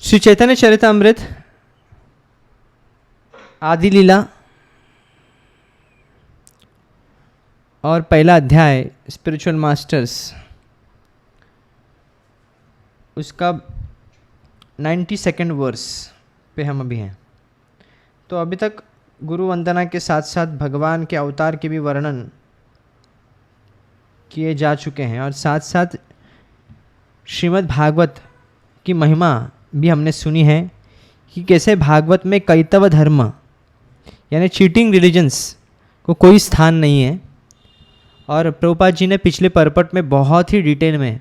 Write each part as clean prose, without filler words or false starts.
श्री चैतन्य चरितामृत आदि लीला और पहला अध्याय स्पिरिचुअल मास्टर्स, उसका 92nd वर्स पे हम अभी हैं। तो अभी तक गुरु वंदना के साथ साथ भगवान के अवतार के भी वर्णन किए जा चुके हैं और साथ साथ श्रीमद् भागवत की महिमा भी हमने सुनी है कि कैसे भागवत में कैतव धर्म यानी चीटिंग रिलीजन्स को कोई स्थान नहीं है। और प्रभुपाद जी ने पिछले परपट में बहुत ही डिटेल में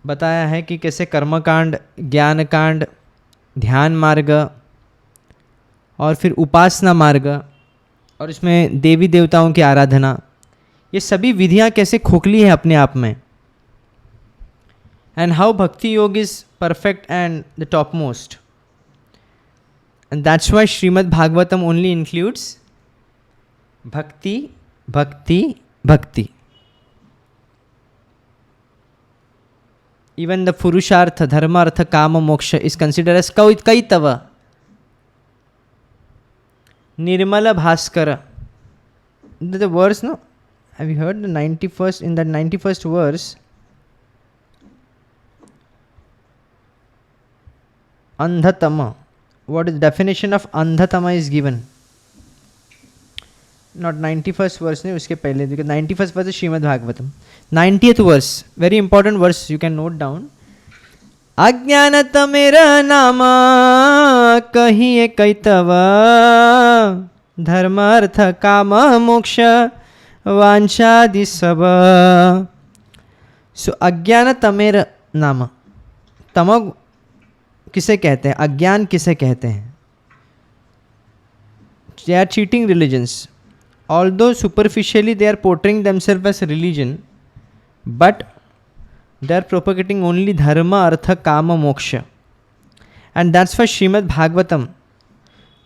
बताया है कि कैसे कर्मकांड, ज्ञान कांड, ध्यान मार्ग और फिर उपासना मार्ग और इसमें देवी देवताओं की आराधना, ये सभी विधियाँ कैसे खोखली है अपने आप में। एंड हाउ भक्ति योग is perfect and the top most, and that's why Shrimad Bhagavatam only includes भक्ति भक्ति भक्ति। Even the Purushartha, Dharma, Artha, Kama, Moksha is considered as Kaitava. Nirmala Bhaskara. The verse, no? Have you heard the 91st? In that 91st verse, Andhatama. What is the definition of Andhatama is given? Not 91st verse, नहीं उसके पहले, because 91st verse is Shrimad Bhagavatam. 90th verse, very important verse, you can note down। अज्ञानत मेरा नाम कहिए कैतव, धर्म अर्थ काम मोक्ष वांछादि सब। सो अज्ञानत मेरा नाम, तमो किसे कहते हैं, अज्ञान किसे कहते हैं? They are cheating religions. Although superficially they are portraying themselves as religion, but they are propagating only dharma, artha, kama, moksha. And that's why Srimad Bhagavatam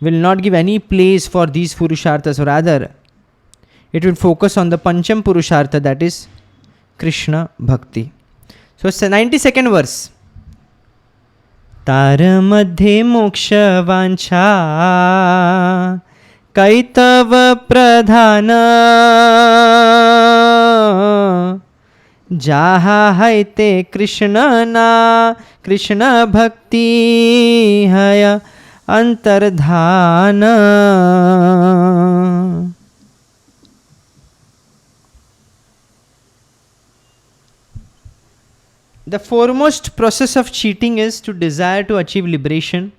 will not give any place for these purusharthas, or rather it will focus on the pancham purushartha, that is Krishna Bhakti. So it's the 92nd verse. तार मध्ये मोक्ष वांछा कैतव प्रधान, जाहा है ते कृष्ण ना कृष्ण भक्ति है अंतर्धान। The foremost process of cheating is to desire to achieve liberation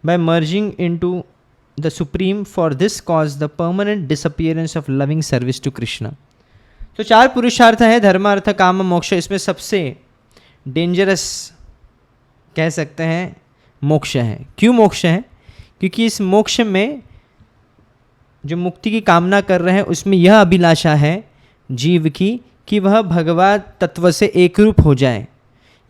by merging into the Supreme. For this cause the permanent disappearance of loving service to Krishna. तो 4 पुरुषार्थ है, धर्म अर्थ काम मोक्ष। इसमें सबसे डेंजरस कह सकते हैं मोक्ष है। क्यों मोक्ष है? क्योंकि इस मोक्ष में जो मुक्ति की कामना कर रहे हैं उसमें यह अभिलाषा है जीव की कि वह भगवान तत्व से एक रूप हो जाए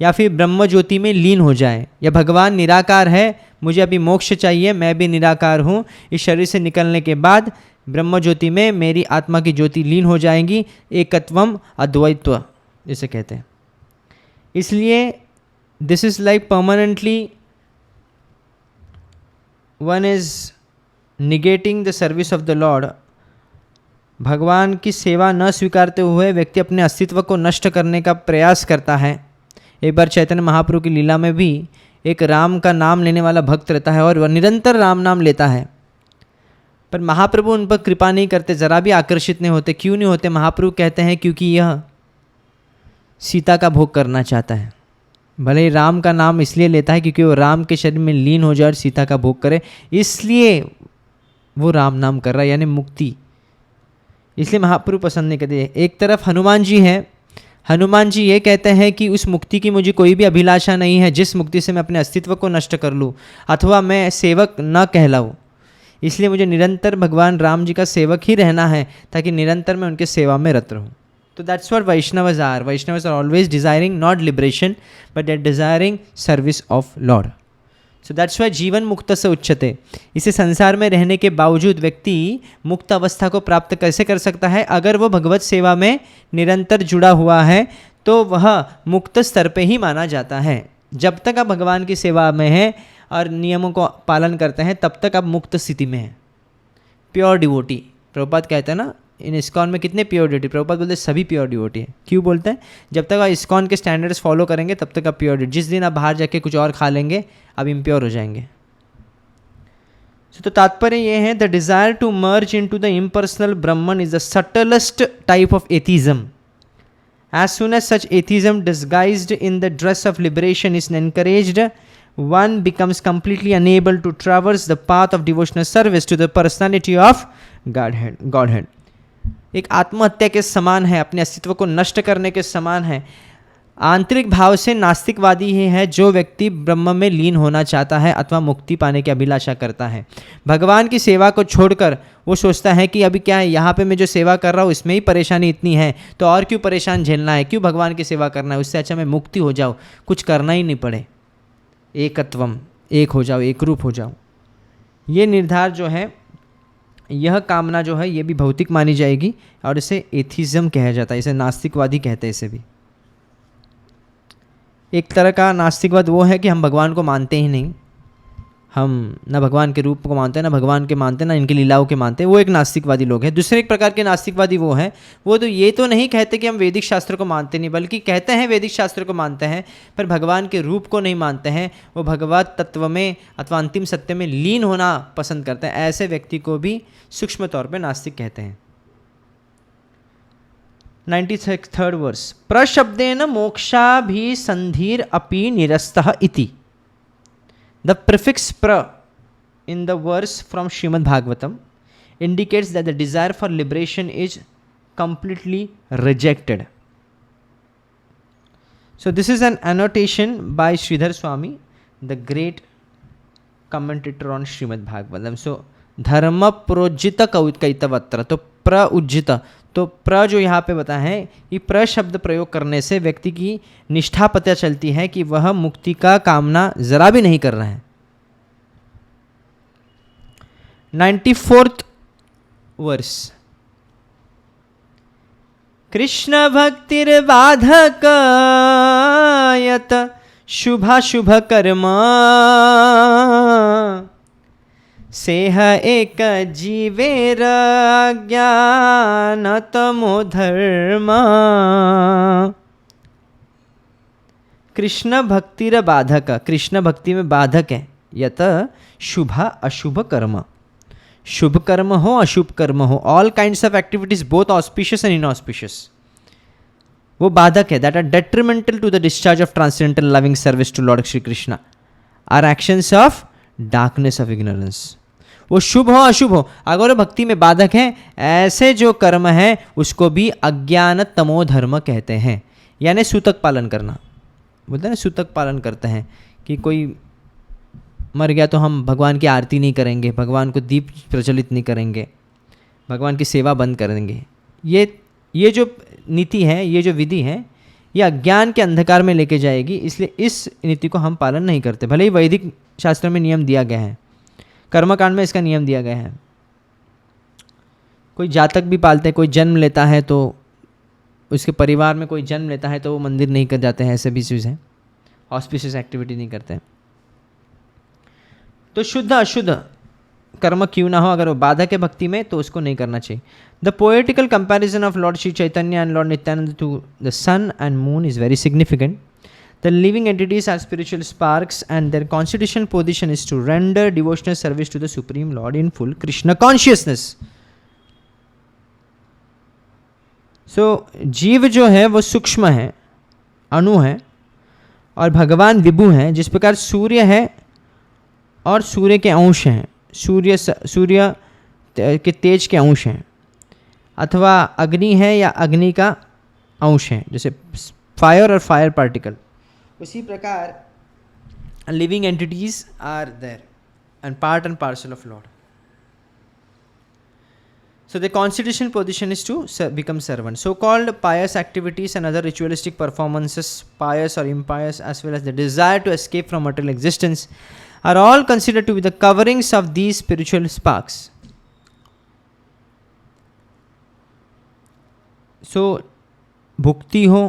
या फिर ब्रह्म ज्योति में लीन हो जाए, या भगवान निराकार है, मुझे अभी मोक्ष चाहिए, मैं भी निराकार हूँ, इस शरीर से निकलने के बाद ब्रह्म ज्योति में मेरी आत्मा की ज्योति लीन हो जाएंगी, एकत्वम अद्वैत्व जिसे कहते हैं। इसलिए this is like permanently one is negating the service of the Lord. भगवान की सेवा न स्वीकारते हुए व्यक्ति अपने अस्तित्व को नष्ट करने का प्रयास करता है। एक बार चैतन्य महाप्रभु की लीला में भी एक राम का नाम लेने वाला भक्त रहता है और वह निरंतर राम नाम लेता है, पर महाप्रभु उन पर कृपा नहीं करते, ज़रा भी आकर्षित नहीं होते। क्यों नहीं होते? महाप्रभु कहते हैं क्योंकि यह सीता का भोग करना चाहता है। भले ही राम का नाम इसलिए लेता है क्योंकि वो राम के शरीर में लीन हो जाए और सीता का भोग करे, इसलिए वो राम नाम कर रहा है, यानी मुक्ति। इसलिए महाप्रभु पसंद नहीं करते। एक तरफ हनुमान जी हैं, हनुमान जी ये कहते हैं कि उस मुक्ति की मुझे कोई भी अभिलाषा नहीं है जिस मुक्ति से मैं अपने अस्तित्व को नष्ट कर लूँ अथवा मैं सेवक न कहलाऊँ, इसलिए मुझे निरंतर भगवान राम जी का सेवक ही रहना है ताकि निरंतर मैं उनके सेवा में रत रहूँ। तो that's what Vaishnavas are. Vaishnavas are always desiring not liberation but they are desiring service of Lord. So that's why जीवन मुक्त से उच्चते। इसे संसार में रहने के बावजूद व्यक्ति मुक्त अवस्था को प्राप्त कैसे कर सकता है? अगर वो भगवत सेवा में निरंतर जुड़ा हुआ है तो वह मुक्त स्तर पे ही माना जाता है। जब तक आप भगवान की सेवा में हैं और नियमों को पालन करते हैं तब तक आप मुक्त स्थिति में हैं, प्योर डिवोटी। प्रभुपाद कहते हैं ना, इन इस्कॉन में कितने प्योर डिवोटी, प्रभुपाद बोलते हैं सभी प्योर डिवोटी है। क्यों बोलते हैं? जब तक आप इस्कॉन के स्टैंडर्ड्स फॉलो करेंगे तब तक आप प्योर डिवोटी। जिस दिन आप बाहर जाके कुछ और खा लेंगे आप इम्प्योर हो जाएंगे। तो तात्पर्य ये है, the desire to merge into the impersonal Brahman is the subtlest type of atheism. As soon as such atheism disguised in the dress of liberation is encouraged, one becomes completely unable to traverse the path of devotional service to the personality of Godhead. एक आत्महत्या के समान है, अपने अस्तित्व को नष्ट करने के समान है। आंतरिक भाव से नास्तिकवादी ही है जो व्यक्ति ब्रह्म में लीन होना चाहता है अथवा मुक्ति पाने की अभिलाषा करता है। भगवान की सेवा को छोड़कर वो सोचता है कि अभी क्या है, यहाँ पे मैं जो सेवा कर रहा हूँ इसमें ही परेशानी इतनी है तो और क्यों परेशान झेलना है, क्यों भगवान की सेवा करना है, उससे अच्छा मैं मुक्ति हो जाऊँ, कुछ करना ही नहीं पड़े, एकत्वम, एक हो जाओ, एक रूप हो जाओ। ये निर्धार जो है, यह कामना जो है, ये भी भौतिक मानी जाएगी और इसे एथिज्म कहा जाता है, इसे नास्तिकवादी कहते हैं। इसे भी एक तरह का नास्तिकवाद वो है कि हम भगवान को मानते ही नहीं, हम ना भगवान के रूप को मानते हैं, ना भगवान के मानते हैं, ना इनकी लीलाओं के मानते हैं। वो एक नास्तिकवादी लोग हैं। दूसरे एक प्रकार के नास्तिकवादी वो हैं, वो तो ये तो नहीं कहते कि हम वैदिक शास्त्र को मानते नहीं, बल्कि कहते हैं वैदिक शास्त्र को मानते हैं पर भगवान के रूप को नहीं मानते हैं। वो भगवत तत्व में अथवा अंतिम सत्य में लीन होना पसंद करते हैं। ऐसे व्यक्ति को भी सूक्ष्म तौर पर नास्तिक कहते हैं। 93rd वर्स, प्रशब्देन मोक्षाभिसंधिर अपि निरस्तः इति। The prefix pra in the verse from Srimad Bhagavatam indicates that the desire for liberation is completely rejected. So this is an annotation by Sridhar Swami, the great commentator on Srimad Bhagavatam. So dharma projita kaitavatra, तो प्र उज्जित, तो प्र जो यहाँ पे बताया है, ये प्र शब्द प्रयोग करने से व्यक्ति की निष्ठा पता चलती है कि वह मुक्ति का कामना जरा भी नहीं कर रहा है। 94th वर्स, कृष्ण भक्तिर बाधक यत शुभाशुभ कर्म सेह एक जीवेर ज्ञान तमो धर्म। कृष्ण भक्तिर बाधक, कृष्ण भक्ति में बाधक है, यत शुभ अशुभ कर्म, शुभ कर्म हो अशुभ कर्म हो, all kinds of activities both auspicious and inauspicious, वो बाधक है, that are detrimental to the discharge of transcendental loving service to Lord Shri Krishna, are actions of darkness of ignorance. वो शुभ हो अशुभ हो, अगर वो भक्ति में बाधक है, ऐसे जो कर्म है उसको भी अज्ञान तमो धर्म कहते हैं, यानी सूतक पालन करना। बोलते हैं ना, सूतक पालन करते हैं कि कोई मर गया तो हम भगवान की आरती नहीं करेंगे, भगवान को दीप प्रज्वलित नहीं करेंगे, भगवान की सेवा बंद कर देंगे। ये जो नीति है, ये जो विधि है, ये अज्ञान के अंधकार में लेके जाएगी, इसलिए इस नीति को हम पालन नहीं करते। भले ही वैदिक शास्त्र में नियम दिया गया है, कर्मकांड में इसका नियम दिया गया है। कोई जातक भी पालते हैं, कोई जन्म लेता है तो उसके परिवार में कोई जन्म लेता है तो वो मंदिर नहीं कर जाते हैं, ऐसे भी चीज़ है, ऑस्पिशियस एक्टिविटी नहीं करते हैं। तो शुद्ध अशुद्ध कर्म क्यों ना हो, अगर वो बाधक है भक्ति में तो उसको नहीं करना चाहिए। The poetical comparison of lord Shri Chaitanya and Lord Nityananda to the sun and moon is very significant. The living entities are spiritual sparks and their constitutional position is to render devotional service to the Supreme Lord in full Krishna consciousness. So, जीव जो है वो सूक्ष्म है, अणु है, और भगवान विभु हैं। जिस प्रकार सूर्य है और सूर्य के अंश हैं, सूर्य के तेज के अंश हैं, अथवा अग्नि है या अग्नि का अंश है, जैसे फायर और फायर पार्टिकल, उसी प्रकार living entities are there and part and parcel of Lord. So the constitutional position is to become servant. So-called pious activities and other ritualistic performances, pious or impious, as well as the desire to escape from material existence, are all considered to be the coverings of these spiritual sparks. So भुक्ति हो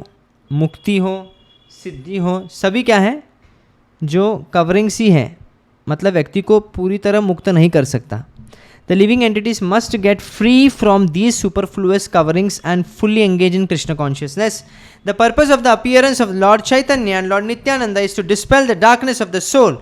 मुक्ति हो, सिद्धि हो, सभी क्या है, जो coverings ही है, मतलब व्यक्ति को पूरी तरह मुक्त नहीं कर सकता. The living entities must get free from these superfluous coverings and fully engage in Krishna consciousness. The purpose of the appearance of Lord Chaitanya and Lord Nityananda is to dispel the darkness of the soul.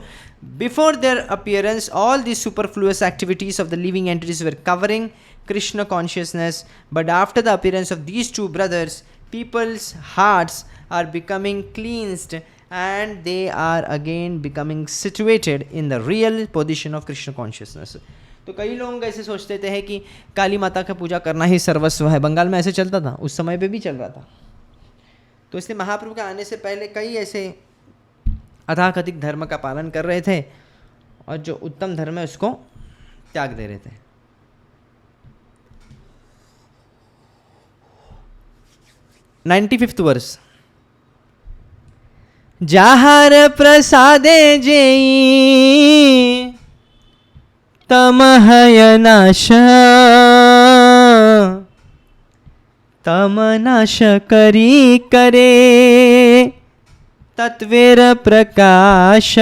Before their appearance, all these superfluous activities of the living entities were covering Krishna consciousness. But after the appearance of these two brothers, people's hearts are becoming cleansed and they are again becoming situated in the real position of Krishna consciousness. तो कई लोग ऐसे सोचते थे कि काली माता का पूजा करना ही सर्वस्व है. बंगाल में ऐसे चलता था, उस समय पे भी चल रहा था. तो इसलिए महाप्रभु के आने से पहले कई ऐसे अथाकथित धर्म का पालन कर रहे थे और जो उत्तम धर्म है उसको त्याग दे रहे थे. 95th वर्ष. जाहार प्रसादे जेई तमहयनाश तमनाश करी करे तत्वेर प्रकाश.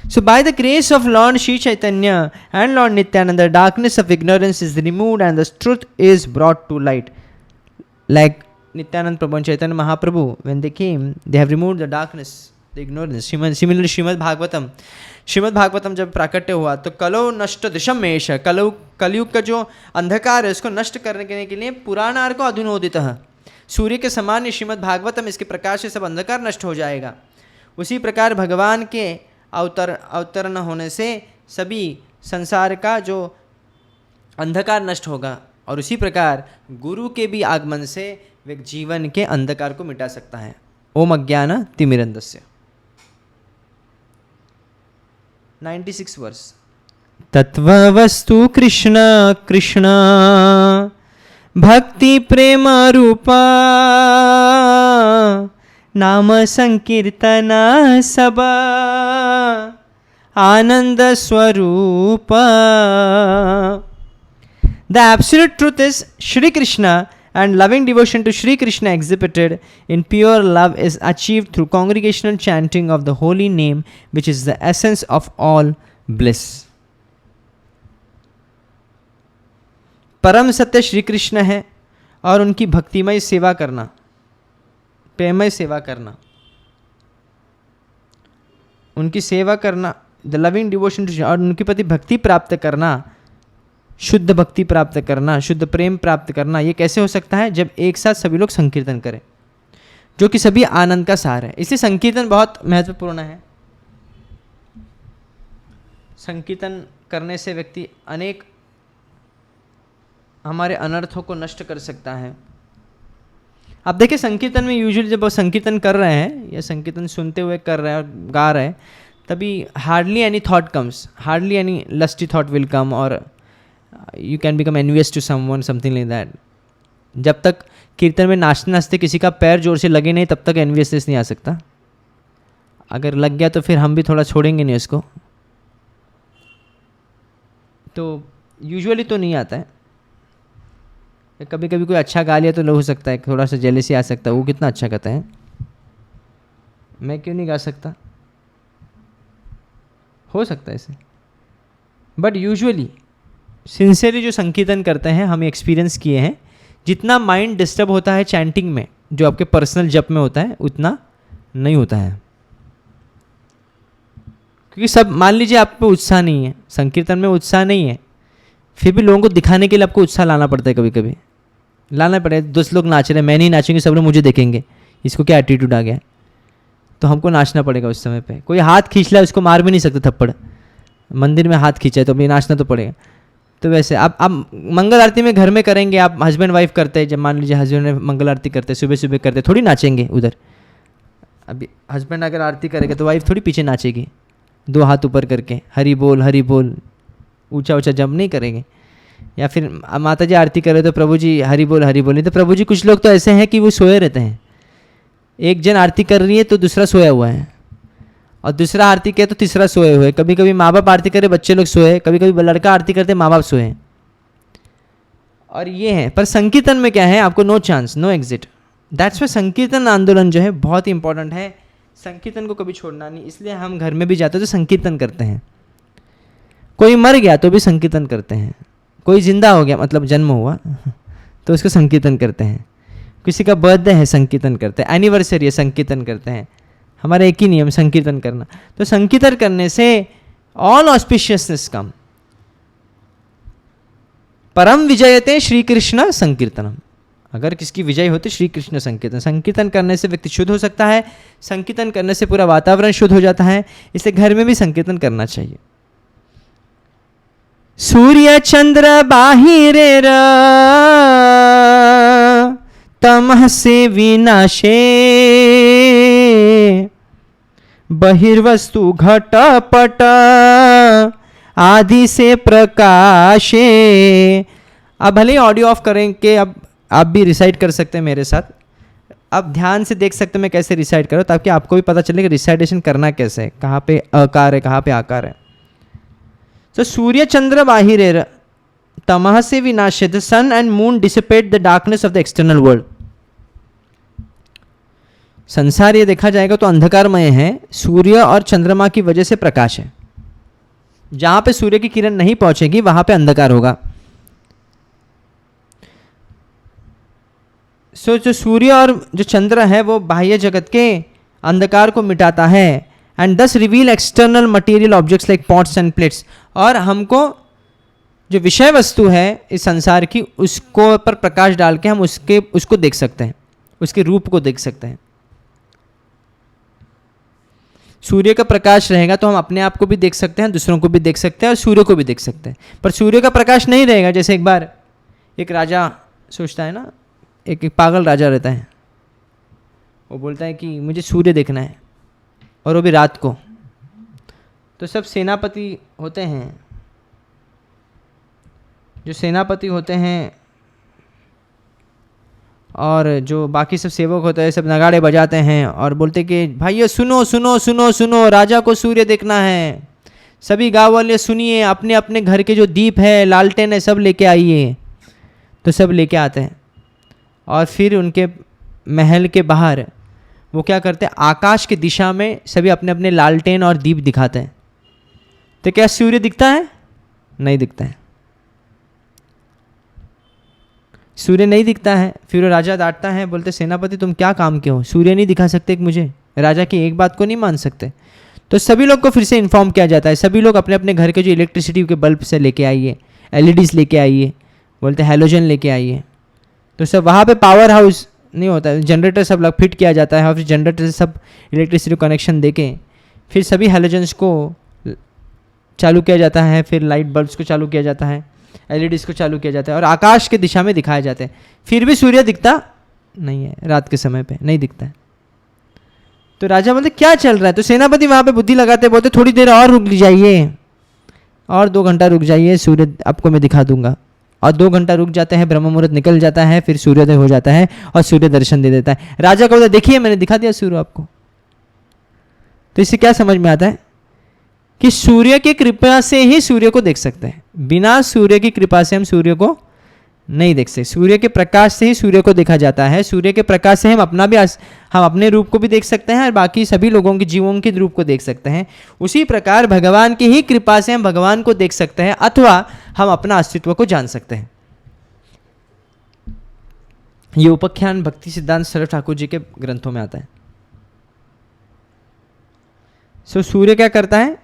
So by the grace of Lord Shri Chaitanya and Lord Nityananda, the darkness of ignorance is removed and the truth is brought to light. Like Nityananda Prabhu and Chaitanya Mahaprabhu, when they came, they have removed the darkness, the ignorance. Similarly, Srimad Bhagavatam जब प्राकट्य हुआ तो कलौ नष्ट दिशम मेष, कलयुग का जो अंधकार है उसको नष्ट करने के लिए पुराणार्क अधुनोदितः, सूर्य के समान श्रीमद् भागवतम, इसके प्रकाश से सब अंधकार नष्ट हो जाएगा. उसी प्रकार भगवान के अवतरण होने से सभी संसार का जो अंधकार नष्ट होगा और उसी प्रकार गुरु के भी आगमन से वे जीवन के अंधकार को मिटा सकता है. ओम अज्ञान तिमिरंधस्य. 96 वर्ष. तत्ववस्तु कृष्ण कृष्ण भक्ति प्रेम रूपा नाम संकीर्तन सब आनंद स्वरूप. The absolute truth is Shri Krishna, and loving devotion to Shri Krishna exhibited in pure love is achieved through congregational chanting of the holy name, which is the essence of all bliss. परम सत्य श्री कृष्ण है और उनकी भक्तिमय सेवा करना, प्रेममय सेवा करना, उनकी सेवा करना, द लविंग डिवोशन टू, और उनके प्रति भक्ति प्राप्त करना, शुद्ध भक्ति प्राप्त करना, शुद्ध प्रेम प्राप्त करना. ये कैसे हो सकता है? जब एक साथ सभी लोग संकीर्तन करें, जो कि सभी आनंद का सार है. इसलिए संकीर्तन बहुत महत्वपूर्ण है. संकीर्तन करने से व्यक्ति अनेक हमारे अनर्थों को नष्ट कर सकता है. आप देखिए संकीर्तन में यूजुअली जब वो संकीर्तन कर रहे हैं या संकीर्तन सुनते हुए कर रहे हैं और गा रहे हैं, तभी hardly any thought comes, hardly any lusty thought will come, और you can become envious to someone, something like that. जब तक कीर्तन में नाचते नाचते किसी का पैर जोर से लगे नहीं, तब तक एनवियसनेस नहीं आ सकता. अगर लग गया तो फिर हम भी थोड़ा छोड़ेंगे नहीं उसको. तो यूजुअली तो नहीं आता है. कभी कभी कोई अच्छा गा लिया तो हो सकता है थोड़ा सा जेलेसी आ सकता है, वो कितना अच्छा गाता है, मैं क्यों नहीं गा सकता, हो सकता है ऐसे. बट यूजुअली सिंसियरली जो संकीर्तन करते हैं, हम एक्सपीरियंस किए हैं, जितना माइंड डिस्टर्ब होता है चैंटिंग में, जो आपके पर्सनल जप में होता है, उतना नहीं होता है. क्योंकि सब, मान लीजिए आप पे उत्साह नहीं है, संकीर्तन में उत्साह नहीं है, फिर भी लोगों को दिखाने के लिए आपको उत्साह लाना पड़ता है. कभी कभी लाना पड़ेगा. 10 लोग नाच रहे हैं, मैं नहीं नाचूंगी, सब लोग मुझे देखेंगे, इसको क्या एटीट्यूड आ गया. तो हमको नाचना पड़ेगा उस समय पे. कोई हाथ खींच लिया, उसको मार भी नहीं सकते थप्पड़. मंदिर में हाथ खींचा है तो अभी नाचना तो पड़ेगा. तो वैसे आप मंगल आरती में घर में करेंगे, आप हस्बैंड वाइफ करते हैं, जब मान लीजिए हस्बैंड ने मंगल आरती करते, सुबह सुबह करते, थोड़ी नाचेंगे उधर. अभी हस्बैंड अगर आरती करेगा तो वाइफ थोड़ी पीछे नाचेगी, 2 हाथ ऊपर करके हरी बोल, ऊंचा ऊंचा जंप नहीं करेंगे. या फिर माता जी आरती करे तो प्रभु जी हरी बोल नहीं, तो प्रभु जी, कुछ लोग तो ऐसे हैं कि वो सोए रहते हैं. एक जन आरती कर रही है तो दूसरा सोया हुआ है, और दूसरा आरती करे तो तीसरा सोए हुए. कभी कभी माँ बाप आरती करे, बच्चे लोग सोए, कभी कभी लड़का आरती करते, माँ बाप सोए. और ये है. पर संकीर्तन में क्या है, आपको no chance, no exit. That's way संकीर्तन आंदोलन जो है बहुत ही इंपॉर्टेंट है, संकीर्तन को कभी छोड़ना नहीं। इसलिए हम घर में भी जाते हैं तो संकीर्तन करते हैं, कोई मर गया तो भी संकीर्तन करते हैं, कोई जिंदा हो गया मतलब जन्म हुआ तो उसको संकीर्तन करते हैं, किसी का बर्थडे है संकीर्तन करते हैं, एनिवर्सरी है संकीर्तन करते हैं। हमारा एक ही नियम संकीर्तन करना। तो संकीर्तन करने से ऑल ऑस्पिशियसनेस कम। परम विजयते श्री कृष्ण संकीर्तनम, अगर किसकी विजय होती श्री कृष्ण संकीर्तन। संकीर्तन करने से व्यक्ति शुद्ध हो सकता है, संकीर्तन करने से पूरा वातावरण शुद्ध हो जाता है। इसलिए घर में भी संकीर्तन करना चाहिए। सूर्य चंद्र बाहिरे तमः से विनाशे बहिर्वस्तु घटपट आदि से प्रकाशे। अब भले ही ऑडियो ऑफ करेंगे, अब आप भी रिसाइट कर सकते हैं मेरे साथ। अब ध्यान से देख सकते हैं मैं कैसे रिसाइट करूँ, ताकि आपको भी पता चले कि रिसाइटेशन करना कैसे है, कहाँ पे अकार है कहाँ पे आकार है। तो सूर्य चंद्र बाहिरे तमः से विनाशे, the sun and moon dissipate the darkness of the external world. संसार ये देखा जाएगा तो अंधकारमय है, सूर्य और चंद्रमा की वजह से प्रकाश है। जहां पे सूर्य की किरण नहीं पहुंचेगी वहां पे अंधकार होगा। सो जो सूर्य और जो चंद्र है वो बाह्य जगत के अंधकार को मिटाता है, एंड दस reveal external material objects like pots and plates. और हमको जो विषय वस्तु है इस संसार की, उसको पर प्रकाश डाल के हम उसको देख सकते हैं, उसके रूप को देख सकते हैं। सूर्य का प्रकाश रहेगा तो हम अपने आप को भी देख सकते हैं, दूसरों को भी देख सकते हैं और सूर्य को भी देख सकते हैं। पर सूर्य का प्रकाश नहीं रहेगा। जैसे एक बार एक राजा सोचता है ना, एक पागल राजा रहता है, वो बोलता है कि मुझे सूर्य देखना है, और वो भी रात को। तो सब सेनापति होते हैं, जो सेनापति होते हैं और जो बाकी सब सेवक होते हैं, सब नगाड़े बजाते हैं और बोलते कि भाइयों सुनो सुनो सुनो सुनो, राजा को सूर्य देखना है। सभी गाँव वाले सुनिए, अपने अपने घर के जो दीप है, लालटेन है, सब लेके आइए। तो सब लेके आते हैं और फिर उनके महल के बाहर वो क्या करते हैं, आकाश की दिशा में सभी अपने अपने लालटेन और दीप दिखाते हैं। तो क्या सूर्य दिखता है? नहीं दिखता है, सूर्य नहीं दिखता है। फिर वो राजा डांटता है, बोलते सेनापति तुम क्या काम के हो, सूर्य नहीं दिखा सकते मुझे, राजा की एक बात को नहीं मान सकते। तो सभी लोग को फिर से इन्फॉर्म किया जाता है, सभी लोग अपने अपने घर के जो इलेक्ट्रिसिटी के बल्ब से लेके आइए, एलईडीज लेके आइए, बोलते हैलोजन लेके आइए। तो सब वहाँ पे पावर हाउस नहीं होता है, जनरेटर सब लग फिट किया जाता है और फिर जनरेटर से सब इलेक्ट्रिसिटी कनेक्शन देके फिर सभी हैलोजन्स को चालू किया जाता है, फिर लाइट बल्ब्स को चालू किया जाता है, एलईडीज को चालू किया जाता है और आकाश की दिशा में दिखाए जाते हैं। फिर भी सूर्य दिखता नहीं है, रात के समय पे नहीं दिखता है। तो राजा बोलते क्या चल रहा है? तो सेनापति वहाँ पे बुद्धि लगाते, बोलते थोड़ी देर और रुक जाइए, और 2 घंटा रुक जाइए, सूर्य आपको मैं दिखा दूंगा। और 2 घंटा रुक जाते हैं, ब्रह्म मुहूर्त निकल जाता है, फिर सूर्योदय हो जाता है और सूर्य दर्शन दे देता है। राजा को बोलता देखिए मैंने दिखा दिया सूर्य आपको। तो इससे क्या समझ में आता है कि सूर्य की कृपा से ही सूर्य को देख सकते हैं, बिना सूर्य की कृपा से हम सूर्य को नहीं देख सकते। सूर्य के प्रकाश से ही सूर्य को देखा जाता है, सूर्य के प्रकाश से हम अपने रूप को भी देख सकते हैं और बाकी सभी लोगों के जीवों के रूप को देख सकते हैं। उसी प्रकार भगवान की ही कृपा से हम भगवान को देख सकते हैं अथवा हम अपना अस्तित्व को जान सकते हैं। ये उपाख्यान भक्ति सिद्धांत सरस्वती ठाकुर जी के ग्रंथों में आता है। सूर्य क्या करता है?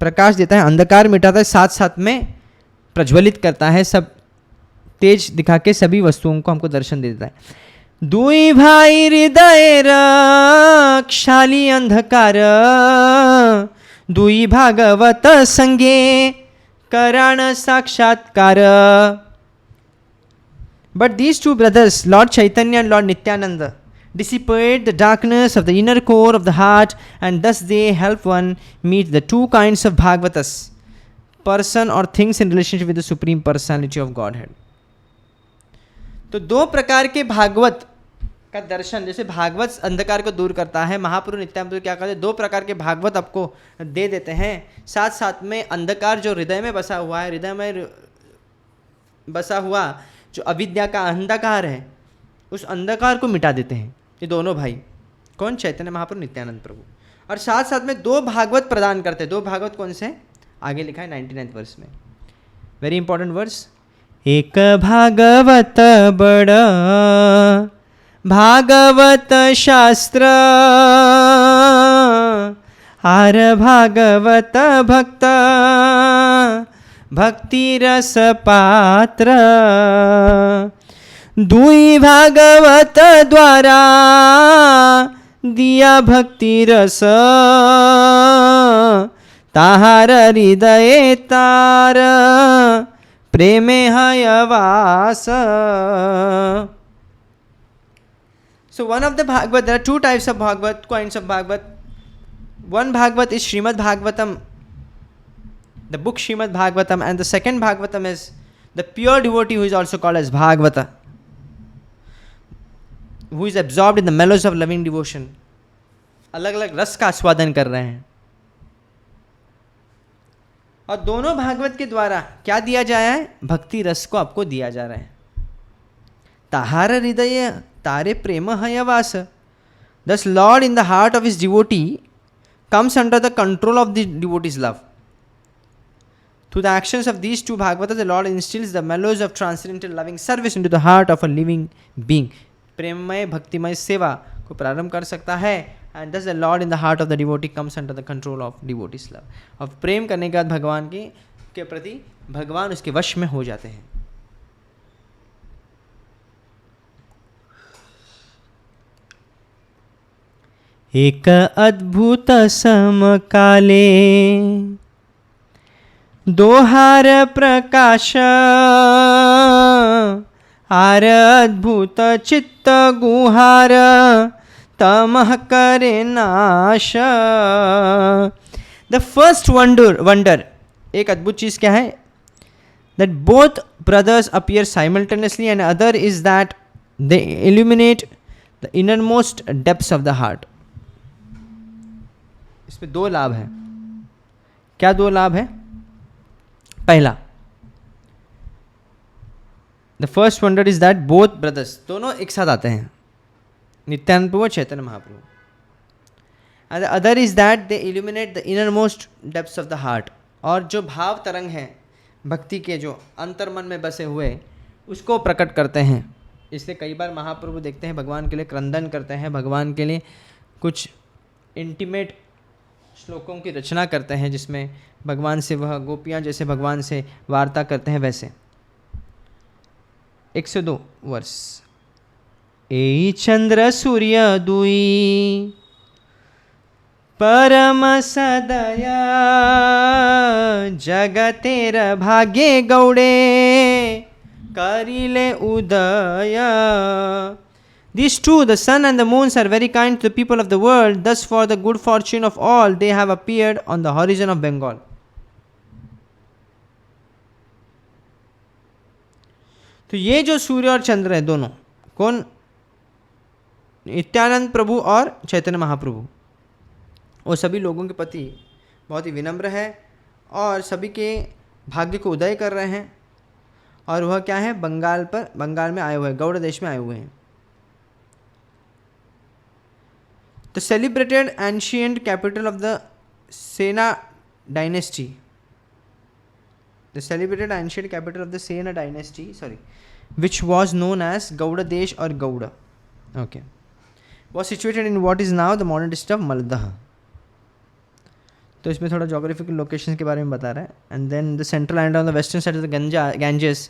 प्रकाश देता है, अंधकार मिटाता है, साथ साथ में प्रज्वलित करता है, सब तेज दिखा के सभी वस्तुओं को हमको दर्शन दे देता है। दुई भाई हृदय रक्षाली अंधकार, दुई भागवत संगे करण साक्षात्कार। But these 2 brothers, Lord Chaitanya and Lord Nityananda, dissipate the darkness of the inner core of the heart, and thus they help one meet the 2 kinds of Bhagavatas, person or things in relationship with the Supreme Personality of Godhead. तो 2 प्रकार के भागवत का दर्शन, जैसे भागवत अंधकार को दूर करता है, महाप्रभु नित्यानंद क्या करते हैं, 2 प्रकार के भागवत आपको दे देते हैं। साथ साथ में अंधकार जो हृदय में बसा हुआ है, हृदय में बसा हुआ जो अविद्या का अंधकार है, उस अंधकार को मिटा देते हैं ये दोनों भाई। कौन? चैतन्य महाप्रभु, नित्यानंद प्रभु। और साथ साथ में 2 भागवत प्रदान करते हैं। 2 भागवत कौन से? आगे लिखा है 99 वर्ष में, वेरी इंपॉर्टेंट वर्स। एक भागवत बड़ा भागवत शास्त्र, आर भागवत भक्त भक्ति रस पात्र, दुई भागवत द्वारा दिया भक्ति रस, ताहार हृदय तार प्रेमे हयवास। So one of the Bhagavad, there are 2 types of Bhagavad, kinds of Bhagavad. One Bhagavad is Srimad Bhagavatam, the book Srimad Bhagavatam, and the second Bhagavatam is the pure devotee who is also called as Bhagavata, who is absorbed in the mellows of loving devotion. अलग अलग रस का आस्वादन कर रहे हैं। और दोनों भागवत के द्वारा क्या दिया जाया है? भक्ति रस को आपको दिया जा रहा है। ताहार हृदय तारे प्रेम हयवास। Thus Lord in the heart of his devotee comes under the control of the devotee's love. Through the actions of these 2 Bhagavatas, the Lord instills the mellows of transcendental loving service into the heart of a living being. प्रेममय भक्तिमय सेवा को प्रारंभ कर सकता है। And thus the Lord in the heart of the devotee comes under the control of devotee's love. अब प्रेम करने के बाद भगवान के प्रति भगवान उसके वश में हो जाते हैं। एक अद्भुत समकाले दोहार प्रकाश, आर अद्भुत चित्त गुहार तमह करे नाश। द फर्स्ट वंडर, एक अद्भुत चीज क्या है? That both brothers appear simultaneously, and other is that they illuminate the innermost depths of the heart. इसमें 2 लाभ है। क्या 2 लाभ है? पहला, the first wonder is that both brothers, दोनों एक साथ आते हैं, नित्यानंद प्रभु और Chaitanya Mahaprabhu. And the other is that they illuminate the innermost depths of the heart. और जो भाव तरंग हैं भक्ति के, जो अंतर्मन में बसे हुए, उसको प्रकट करते हैं। इसलिए कई बार महाप्रभु देखते हैं भगवान के लिए क्रंदन करते हैं, भगवान के लिए कुछ इंटीमेट श्लोकों की रचना करते हैं, जिसमें भगवान से वह गोपियाँ जैसे भगवान से वार्ता करते हैं वैसे। 102 वर्ष। ए चंद्र सूर्य दुई परम सदया, जगतेर भाग्ये गौड़े करिले उदय। These two, the sun and the moons, are very kind to the people of the world. Thus, for the good fortune of all, they have appeared on the horizon of Bengal. तो ये जो सूर्य और चंद्र है दोनों, कौन? नित्यानंद प्रभु और चैतन्य महाप्रभु। वो सभी लोगों के प्रति बहुत ही विनम्र है और सभी के भाग्य को उदय कर रहे हैं। और वह क्या है? बंगाल में आए हुए हैं, गौड़ देश में आए हुए हैं। The celebrated ancient capital of the Sena dynasty. The celebrated ancient capital of the Sena dynasty, which was known as Gauda Desh or Gauda, was situated in what is now the modern district of Maldah. तो इसमें थोड़ा geographical location के बारे में बता रहा है। And then the central and on the western side of the Ganges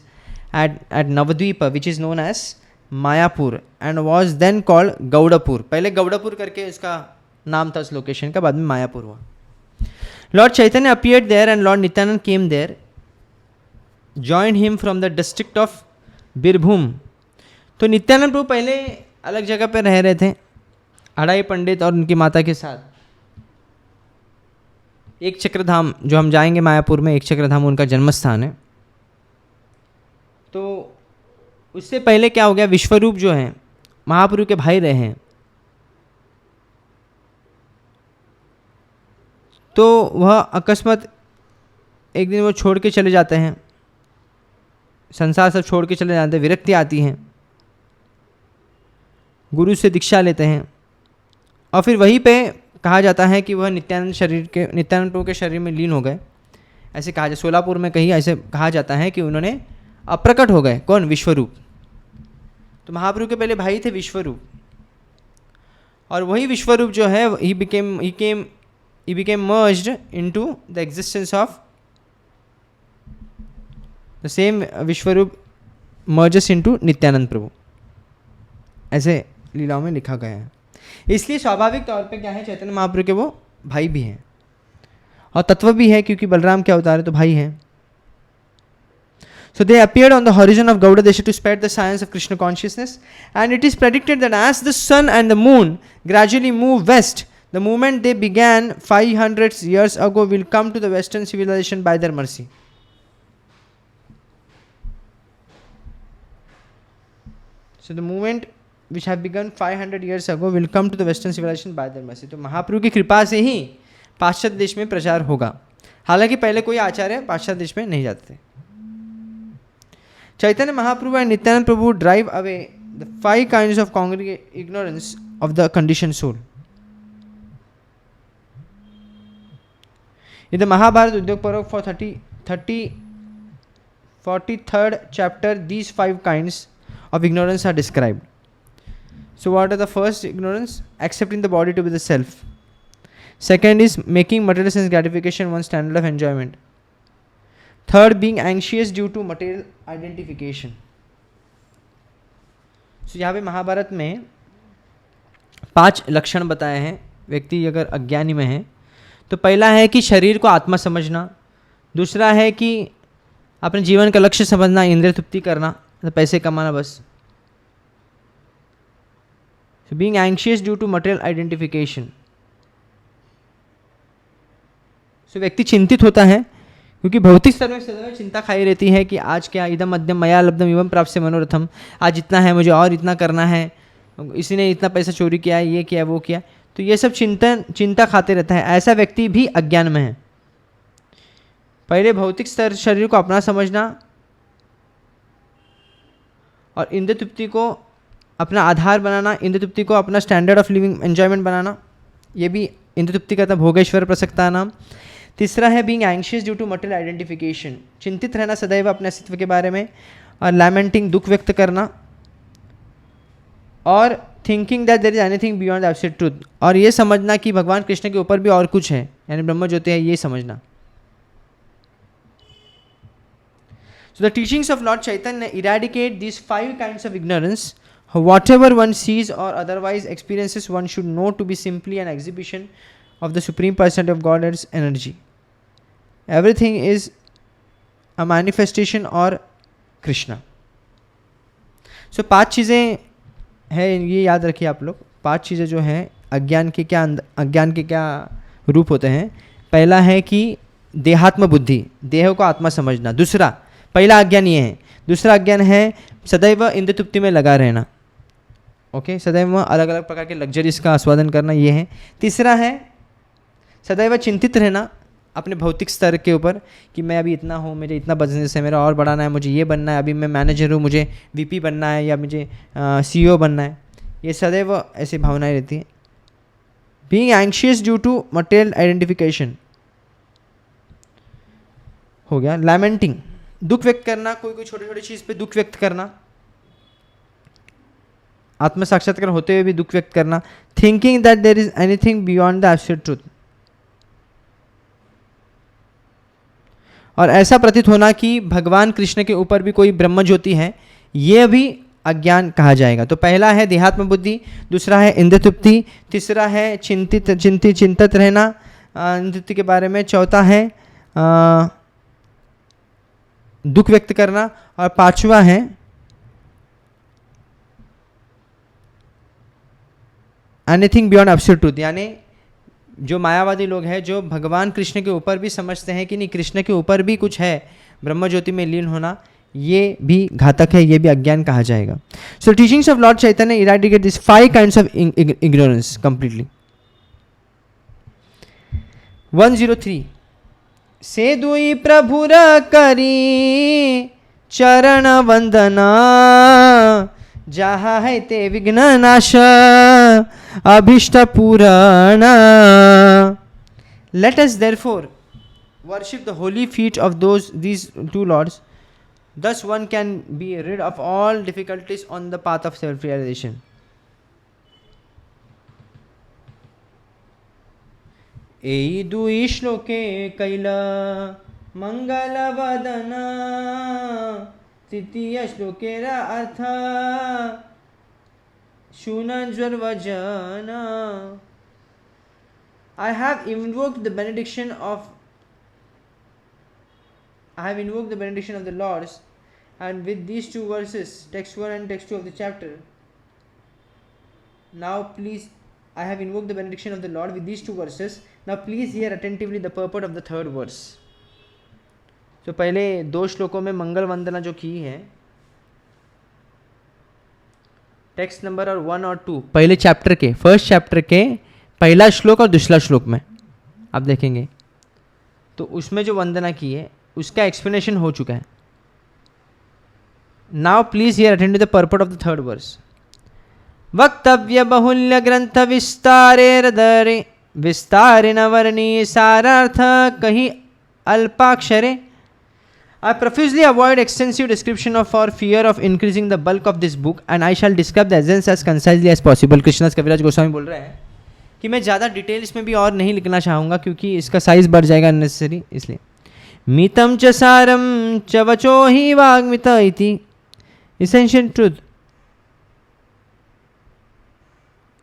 at Navadvipa, which is known as Mayapur, and was then called Gaudapur. पहले गौड़ापुर करके इसका नाम था उस लोकेशन का, बाद में मायापुर हुआ। Lord Chaitanya appeared there and Lord Nityananda came there, joined him from the district of Birbhum. तो नित्यानंद प्रभु पहले अलग जगह पर रह रहे थे, अड़ाई पंडित और उनकी माता के साथ। एक चक्रधाम, जो हम जाएंगे मायापुर में, एक चक्रधाम उनका जन्म स्थान है। तो उससे पहले क्या हो गया? विश्वरूप जो हैं महाप्रभु के भाई रहे हैं, तो वह अकस्मात एक दिन वो छोड़ के चले जाते हैं, संसार सब छोड़ के चले जाते हैं, विरक्ति आती है। गुरु से दीक्षा लेते हैं और फिर वहीं पे कहा जाता है कि वह नित्यानंद प्रभु के शरीर में लीन हो गए। ऐसे कहा जाए, सोलापुर में कहीं ऐसे कहा जाता है कि उन्होंने अप्रकट हो गए। कौन? विश्वरूप। तो महाप्रभु के पहले भाई थे विश्वरूप, और वही विश्वरूप जो है he became merged into the existence of the same Vishwarup merges into Nityanand प्रभु। ऐसे लीलाओं में लिखा गया है। इसलिए स्वाभाविक तौर पे क्या है, चैतन्य महाप्रभु के वो भाई भी हैं और तत्व भी है, क्योंकि बलराम के अवतार है तो भाई हैं। So they appeared on the horizon of Gauda Desha to spread the science of Krishna consciousness, and it is predicted that as the sun and the moon gradually move west, the movement they began 500 years ago will come to the Western civilization by their mercy. So the movement which have begun 500 years ago will come to the Western civilization by their mercy. तो महाप्रभु की कृपा से ही पाश्चात्य देश में प्रचार होगा। हालांकि पहले कोई आचार्य पाश्चात्य देश में नहीं जाते थे। Chaitanya Mahaprabhu and Nityananda Prabhu drive away the 5 kinds of ignorance of the conditioned soul. In the Mahabharata Udyog Parv for 43rd chapter, these 5 kinds of ignorance are described. So what are the first ignorance? Accepting the body to be the self. Second is making material sense gratification one standard of enjoyment. Third, being anxious due to material identification. So यहाँ पे महाभारत में 5 लक्षण बताए हैं व्यक्ति अगर अज्ञानी में है तो। पहला है कि शरीर को आत्मा समझना, दूसरा है कि अपने जीवन का लक्ष्य समझना, इंद्रिय तृप्ति करना, तो पैसे कमाना बस। So being anxious due to material identification. So व्यक्ति चिंतित होता है क्योंकि भौतिक स्तर में सदैव चिंता खाई रहती है कि आज क्या, इदम मध्यम मया लब्धम एवं प्राप्त से मनोरथम, आज इतना है मुझे और इतना करना है, इसी ने इतना पैसा चोरी किया है, ये किया वो किया, तो ये सब चिंता खाते रहता है। ऐसा व्यक्ति भी अज्ञान में है। पहले भौतिक स्तर शरीर को अपना समझना और इंद्रिय तृप्ति को अपना आधार बनाना, इंद्रिय तृप्ति को अपना स्टैंडर्ड ऑफ लिविंग एंजॉयमेंट बनाना, ये भी इंद्रिय तृप्ति का था भोगेश्वर प्रसक्ता नाम। तीसरा है being anxious due to material identification, चिंतित रहना सदैव अपने अस्तित्व के बारे में, और लैमेंटिंग, दुख व्यक्त करना, और thinking that there is anything beyond absolute truth, और ये समझना कि भगवान कृष्ण के ऊपर भी और कुछ है, यानी ब्रह्म ज्योति है, ये समझना। So the teachings of Lord Chaitanya eradicate these 5 kinds of ignorance. Whatever one sees or otherwise experiences, one should know to be simply an exhibition of the Supreme Personality of Godhead's energy. Everything is a manifestation or Krishna. So 5 चीज़ें हैं, ये याद रखिए आप लोग। 5 चीज़ें जो हैं अज्ञान के क्या रूप होते हैं। पहला है कि देहात्म बुद्धि, देह को आत्मा समझना। दूसरा, पहला अज्ञान ये है। दूसरा अज्ञान है सदैव इंद्रिय तृप्ति में लगा रहना, ओके, सदैव अलग अलग प्रकार के लग्जरीज का आस्वादन करना, ये है। तीसरा है सदैव चिंतित रहना अपने भौतिक स्तर के ऊपर कि मैं अभी इतना हूँ, मुझे इतना बिजनेस है, मेरा और बढ़ाना है, मुझे ये बनना है, अभी मैं मैनेजर हूँ, मुझे वीपी बनना है या मुझे सीईओ बनना है, ये सदैव ऐसी भावनाएं रहती हैं। Being anxious due to material identification हो गया। लैमेंटिंग, दुख व्यक्त करना, कोई छोटी छोटी चीज़ पे दुख व्यक्त करना, आत्म साक्षात्कार होते हुए भी दुख व्यक्त करना। Thinking that there is anything beyond the absolute truth, और ऐसा प्रतीत होना कि भगवान कृष्ण के ऊपर भी कोई ब्रह्म ज्योति है, ये भी अज्ञान कहा जाएगा। तो पहला है देहात्म बुद्धि, दूसरा है इंद्रिय तृप्ति, तीसरा है चिंतित रहना इंद्रिय के बारे में, चौथा है दुख व्यक्त करना, और 5वां है एनीथिंग बियॉन्ड एब्सोल्यूट ट्रूथ, यानी जो मायावादी लोग हैं जो भगवान कृष्ण के ऊपर भी समझते हैं कि नहीं कृष्ण के ऊपर भी कुछ है, ब्रह्म ज्योति में लीन होना, ये भी घातक है, ये भी अज्ञान कहा जाएगा। So teachings of lord Chaitanya eradicate this 5 kinds of ignorance completely. 103 से दुई प्रभुर करी चरण वंदना, जहाँ है ते विघ्न नाश अभिष्ट पुराण. Let us therefore worship the holy feet of these two lords. Thus one can be rid of all difficulties on the path of self-realization. एई दुई श्लोके कैल मंगल वदना. तृतीय श्लोकेर अर्थ शूनज्वर्वजन. I have invoked the benediction of the Lords, and with these two verses, text 1 and text 2 of the chapter. Now please, I have invoked the benediction of the Lord with these two verses. Now please hear attentively the purport of the third verse. तो पहले दो श्लोकों में मंगल वंदना जो की है, text number और 1 और 2, पहले चैप्टर के फर्स्ट चैप्टर के पहला श्लोक और दूसरा श्लोक में आप देखेंगे तो उसमें जो वंदना की है उसका एक्सप्लेनेशन हो चुका है. Now please hear attend to the purport of the third verse. वक्तव्य बहुल्य ग्रंथ विस्तारे हृदरे विस्तारे न वर्णीय सारार्थ कहीं अल्पाक्षरे. I profusely avoid extensive description of for fear of increasing the bulk of this book, and I shall describe the essence as concisely as possible. Krishnadas कविराज गोस्वामी बोल रहे हैं कि मैं ज़्यादा डिटेल इसमें भी और नहीं लिखना चाहूँगा क्योंकि इसका साइज बढ़ जाएगा अननेसेसरी. इसलिए मितम च सारम च वचो ही वाग्मित इति.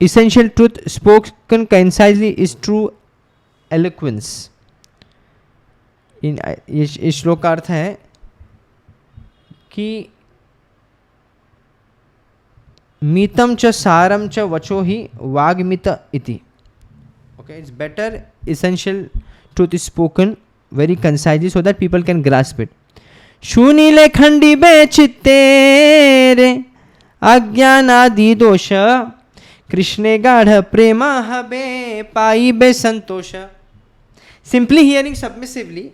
essential truth spoken concisely is true eloquence. इस श्लोक का अर्थ है कि मीतम च सारम च वचो ही वाग्मित इति. Okay, it's better essential truth is spoken very concisely so that people can grasp it. शूनीले खंडी बे चित्तेरे अज्ञानादि दोष कृष्णे गाढ़ प्रेम हबे पाई बे संतोष. Simply hearing submissively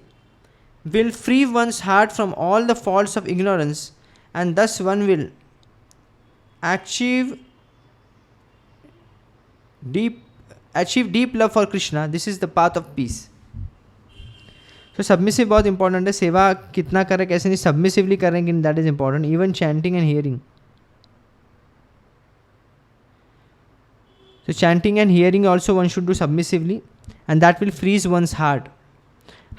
will free one's heart from all the faults of ignorance, and thus one will achieve deep love for Krishna. This is the path of peace. So submissive बहुत important है. सेवा कितना करें कैसे नहीं, submissively करेंगे, that is important. Even chanting and hearing. So chanting and hearing also one should do submissively, and that will freeze one's heart.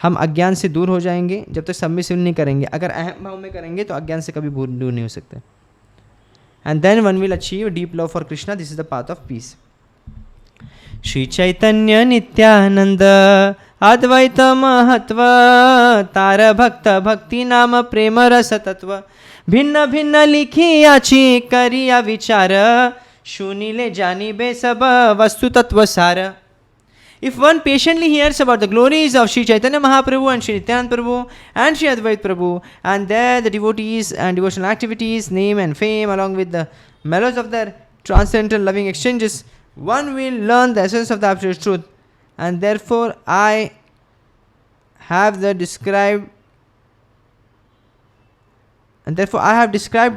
हम अज्ञान से दूर हो जाएंगे जब तक सबमिसिव नहीं करेंगे. अगर अहम भाव में करेंगे तो अज्ञान से कभी दूर नहीं हो सकते. And then one will achieve deep love for Krishna. This is the path of peace. Shri Chaitanya Nityanand अद्वैत महत्व तार भक्त भक्ति नाम प्रेम रस तत्व भिन्न भिन्न लिखी आची करिया विचार शूनिले जानी बे सब वस्तु तत्व सार. If one patiently hears about the glories of Sri Chaitanya Mahaprabhu and Sri Nityananda Prabhu and Sri Advaita Prabhu, and there the devotees and devotional activities, name and fame, along with the mellows of their transcendental loving exchanges, one will learn the essence of the absolute truth. And therefore I have described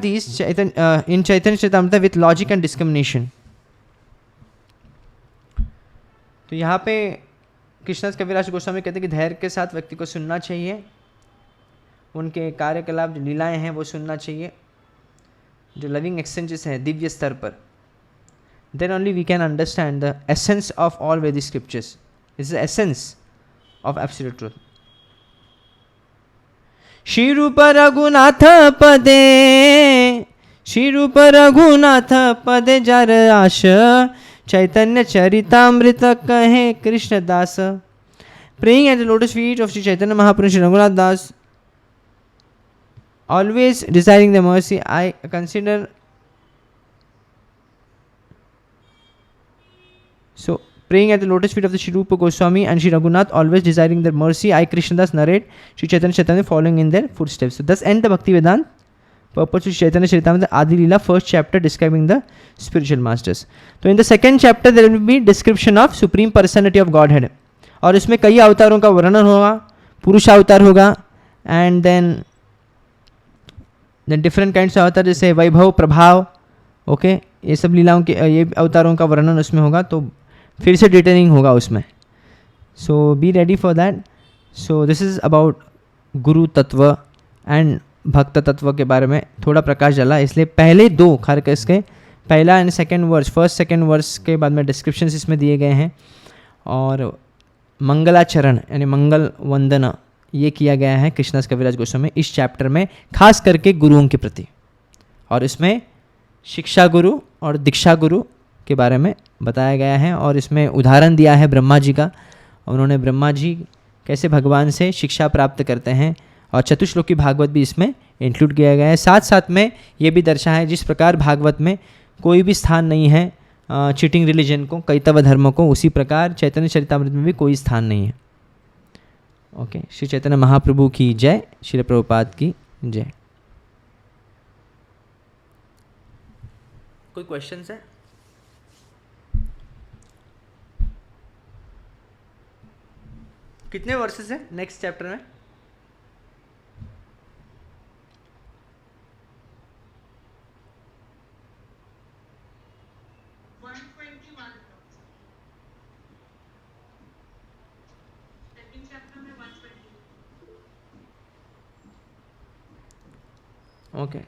these in Chaitanya Charitamrita with logic and discrimination. तो यहाँ पे कृष्णदास कविराज गोस्वामी कहते हैं कि धैर्य के साथ व्यक्ति को सुनना चाहिए, उनके कार्यकलाप जो लीलाएं हैं वो सुनना चाहिए, जो लविंग एक्सचेंजेस हैं दिव्य स्तर पर. Then only we can understand the essence of all Vedic scriptures. Is the essence of absolute truth. Shri Rupa Raghunatha पदे जर आश चैतन्य चरितामृत कहे Krishnadas. Praying at the lotus feet of Sri Chaitanya Mahaprabhu Sri Raghunath Das, always desiring the mercy, I consider. So, praying at the lotus feet of the Sri Rupa Goswami and Sri Raghunath, always desiring their mercy, I Krishnadas narrate Sri Chaitanya following in their footsteps. So, thus end the Bhakti Vedanta purpose to Chaitanya Charitamrita Adi Leela, first chapter describing the spiritual masters. So in the second chapter there will be description of supreme personality of Godhead, और इसमें कई अवतारों का वर्णन होगा. पुरुष अवतार होगा, and then different kinds of अवतार जैसे वैभव, प्रभाव, ओके, ये सब लीलाओं के ये अवतारों का वर्णन उसमें होगा, तो फिर से डिटेलिंग होगा उसमें. So be ready for that. So this is about guru तत्व एंड भक्त तत्व के बारे में थोड़ा प्रकाश डाला. इसलिए पहले दो खार के इसके पहला and second verse, first second verse के बाद में डिस्क्रिप्शन इसमें दिए गए हैं. और मंगलाचरण यानी मंगल वंदना ये किया गया है कृष्णदास कविराज गोस्वामी इस चैप्टर में, खास करके गुरुओं के प्रति. और इसमें शिक्षा गुरु और दीक्षा गुरु के बारे में बताया गया है. और इसमें उदाहरण दिया है ब्रह्मा जी का. उन्होंने ब्रह्मा जी कैसे भगवान से शिक्षा प्राप्त करते हैं. और चतुश्लोकी भागवत भी इसमें इंक्लूड किया गया है. साथ साथ में ये भी दर्शाया है जिस प्रकार भागवत में कोई भी स्थान नहीं है चीटिंग रिलीजन को, कैतव धर्म को, उसी प्रकार चैतन्य चरितामृत में भी कोई स्थान नहीं है. ओके, श्री चैतन्य महाप्रभु की जय, श्री प्रभुपाद की जय. कोई क्वेश्चंस है? कितने वर्सेस है नेक्स्ट चैप्टर में? ओके.